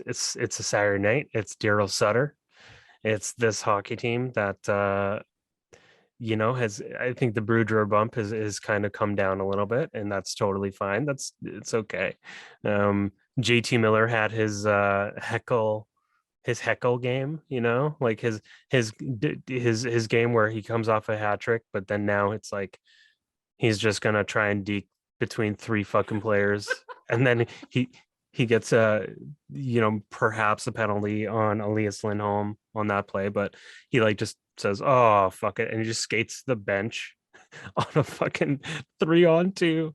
it's a Saturday night. It's Daryl Sutter. It's this hockey team that has, I think the Boudreaux bump is kind of come down a little bit, and that's totally fine. It's okay. JT Miller had his heckle game, like his game where he comes off a hat trick, but then now it's like he's just gonna try and deke between three fucking players, and then he gets perhaps a penalty on Elias Lindholm on that play, but he like just says, "Oh fuck it," and he just skates to the bench on a fucking 3-on-2.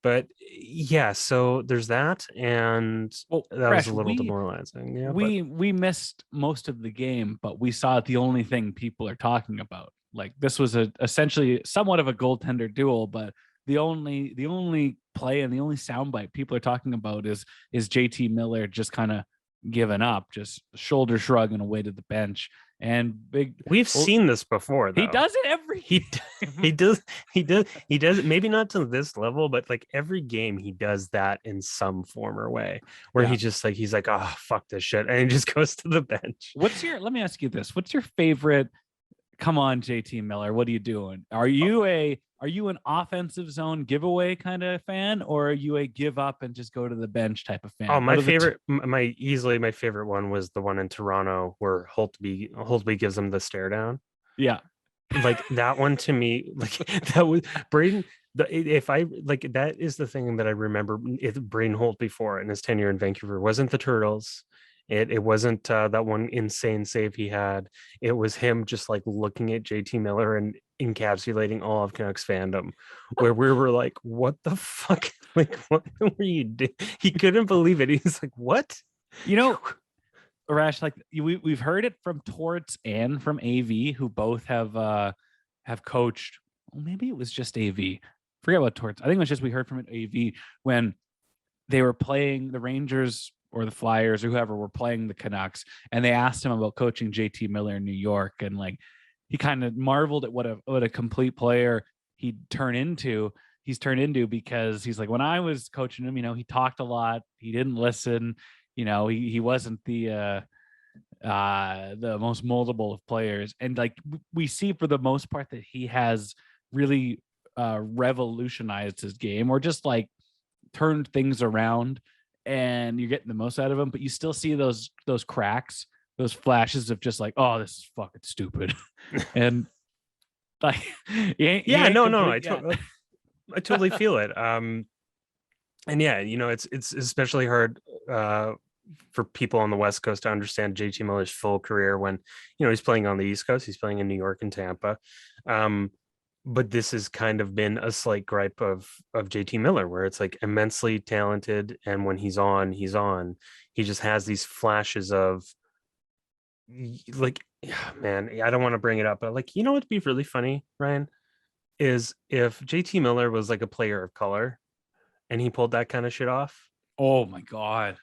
But yeah, so there's that, and that was Fresh, a little demoralizing. Yeah, but we missed most of the game, but we saw the only thing people are talking about. Like, this was essentially somewhat of a goaltender duel, but the only play and the only soundbite people are talking about is JT Miller just kind of giving up, just shoulder shrugging away to the bench. And we've seen this before, though. He does it every he does it, maybe not to this level, but like every game he does that in some form or way, where he's like, oh fuck this shit, and he just goes to the bench. Let me ask you this, what's your favorite, come on JT Miller, what are you doing? Are you an offensive zone giveaway kind of fan, or are you a give up and just go to the bench type of fan? Oh, my favorite, my favorite one was the one in Toronto where Holtby gives him the stare down. Yeah. Like that one to me, like that was Braden. If I like, that is the thing that I remember Braden Holtby for in his tenure in Vancouver. It wasn't the Turtles. It wasn't that one insane save he had. It was him just like looking at JT Miller and encapsulating all of Canucks fandom, where we were like, what the fuck? Like, what were you doing? He couldn't believe it. He's like, what? Rash, like we've heard it from Torts and from AV, who both have coached. Well, maybe it was just AV. Forget about Torts. I think it was just we heard from it AV when they were playing the Rangers or the Flyers or whoever were playing the Canucks, and they asked him about coaching JT Miller in New York, and like he kind of marveled at what a complete player he's turned into, because he's like, when I was coaching him, he talked a lot, he didn't listen, he wasn't the most moldable of players, and like we see for the most part that he has really revolutionized his game, or just like turned things around, and you're getting the most out of him, but you still see those cracks, those flashes of just like, oh, this is fucking stupid. And like, I totally feel it. And yeah, it's especially hard for people on the West Coast to understand JT Miller's full career when, he's playing on the East Coast, he's playing in New York and Tampa. But this has kind of been a slight gripe of JT Miller, where it's like immensely talented, and when he's on, he just has these flashes of like, man, I don't want to bring it up, but like, what'd be really funny, Ryan, is if JT Miller was like a player of color and he pulled that kind of shit off. Oh my God.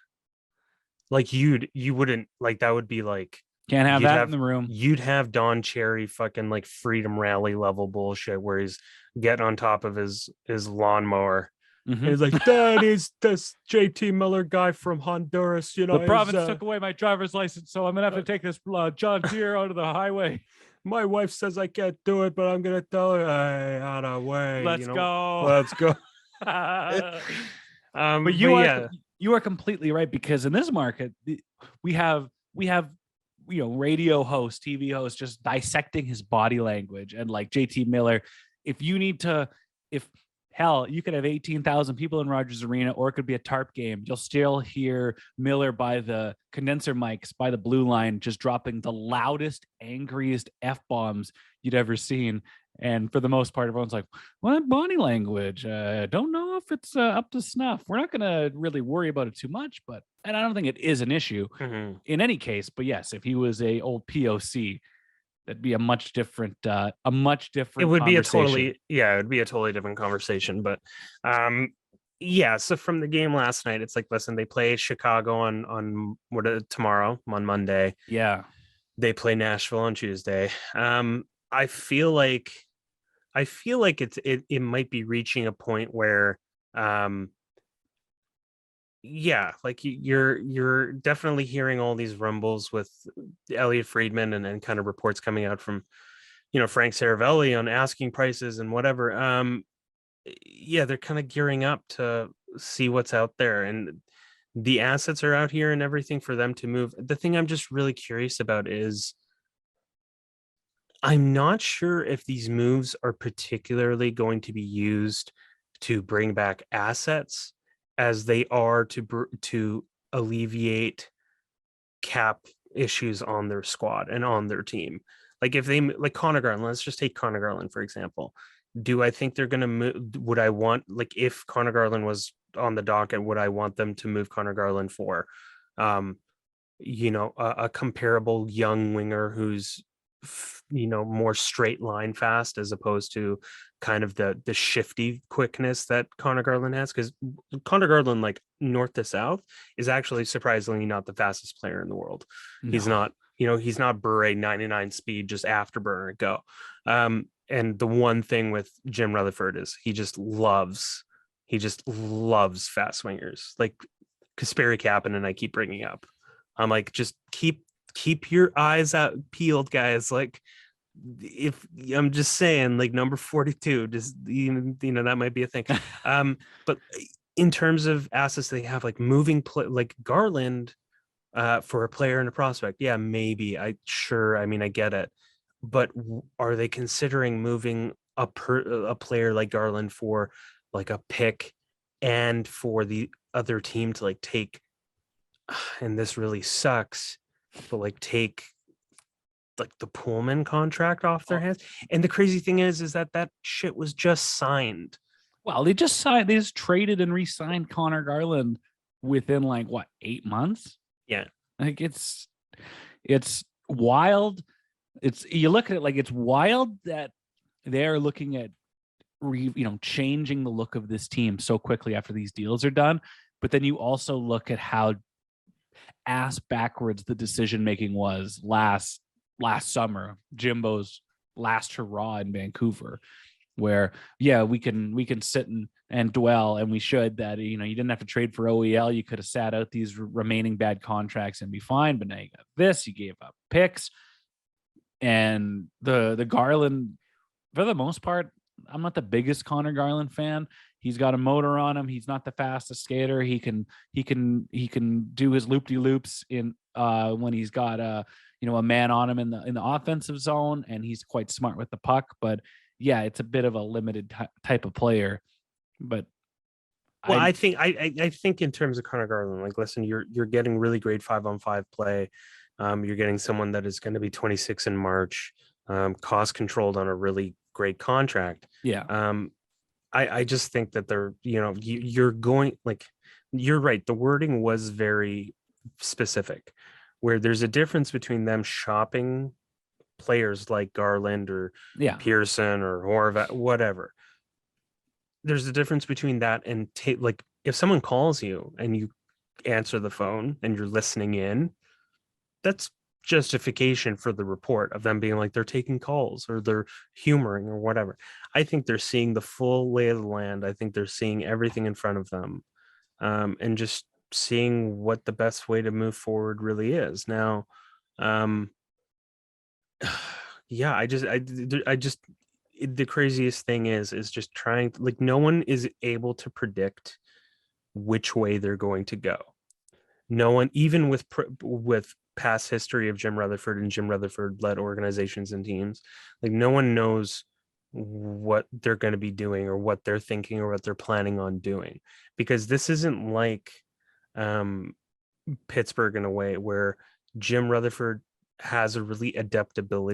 Like you wouldn't, like, that would be like, can't have that in the room. You'd have Don Cherry fucking like freedom rally level bullshit where he's getting on top of his lawnmower. Mm-hmm. He's like, that is this JT Miller guy from Honduras. The province took away my driver's license, so I'm gonna have to take this John Deere onto the highway. My wife says I can't do it, but I'm gonna tell her, hey, out of way. Let's go. Let's go. But you are completely right, because in this market we have radio hosts, TV hosts just dissecting his body language, and like JT Miller, if hell, you could have 18,000 people in Rogers Arena, or it could be a tarp game, you'll still hear Miller by the condenser mics by the blue line just dropping the loudest, angriest F-bombs you'd ever seen. And for the most part, everyone's like, what body language? Don't know if it's up to snuff. We're not going to really worry about it too much, and I don't think it is an issue in any case. But yes, if he was a old POC, that'd be a much different. It would be a totally different conversation. But yeah. So from the game last night, it's like, listen, they play Chicago on tomorrow on Monday. Yeah, they play Nashville on Tuesday. I feel like it might be reaching a point where yeah, like you're definitely hearing all these rumbles with Elliot Friedman and kind of reports coming out from Frank Saravelli on asking prices and whatever. Yeah, they're kind of gearing up to see what's out there, and the assets are out here and everything for them to move. The thing I'm just really curious about is I'm not sure if these moves are particularly going to be used to bring back assets as they are to alleviate cap issues on their squad and on their team. Like if they like Conor Garland, let's just take Conor Garland for example. Do I think they're going to move? Would I want, like, if Conor Garland was on the docket, would I want them to move Conor Garland for, um, a comparable young winger who's more straight line fast as opposed to kind of the shifty quickness that Conor Garland has? Because Conor Garland, like north to south, is actually surprisingly not the fastest player in the world. He's No. not, he's not Bure 99 speed, just afterburner go. And the one thing with Jim Rutherford is he just loves fast swingers, like Kasperi Kapanen. I keep bringing up. I'm like, just keep your eyes out peeled, guys. Like, if I'm just saying, like number 42, just that might be a thing. But in terms of assets they have, like moving like Garland, for a player and a prospect, yeah, maybe. I mean, I get it, but are they considering moving a player like Garland for like a pick and for the other team to like take, and this really sucks, but like take like the Pullman contract off their Oh, hands? And the crazy thing is that shit was just signed. well, they just traded and re-signed Connor Garland within like what, 8 months? Yeah. Like it's wild. It's, you look at it like it's wild that they're looking at changing the look of this team so quickly after these deals are done. But then you also look at how ass backwards the decision making was last summer, Jimbo's last hurrah in Vancouver, where yeah, we can sit and dwell, and we should, that you didn't have to trade for OEL, you could have sat out these remaining bad contracts and be fine, but now you got this, you gave up picks. And the Garland, for the most part, I'm not the biggest Conor Garland fan. He's got a motor on him. He's not the fastest skater. He can do his loop de loops in when he's got a man on him in the offensive zone, and he's quite smart with the puck. But yeah, it's a bit of a limited type of player. But Well, I I think in terms of Conor Garland, like, listen, you're getting really great 5-on-5 play. You're getting someone that is going to be 26 in March, cost controlled on a really great contract. yeah I just think that you're going, like, you're right. The wording was very specific, where there's a difference between them shopping players like Garland or yeah Pearson or Horvat, whatever. There's a difference between that and like, if someone calls you and you answer the phone and you're listening in, that's justification for the report of them being like they're taking calls or they're humoring or whatever. I think they're seeing the full lay of the land. I think they're seeing everything in front of them, and just seeing what the best way to move forward really is. Now, um, yeah, I just the craziest thing is just trying, like, no one is able to predict which way they're going to go. No one, even with past history of Jim Rutherford and Jim Rutherford led organizations and teams, like, no one knows what they're going to be doing or what they're thinking or what they're planning on doing, because this isn't like um Pittsburgh in a way where Jim Rutherford has a really adept ability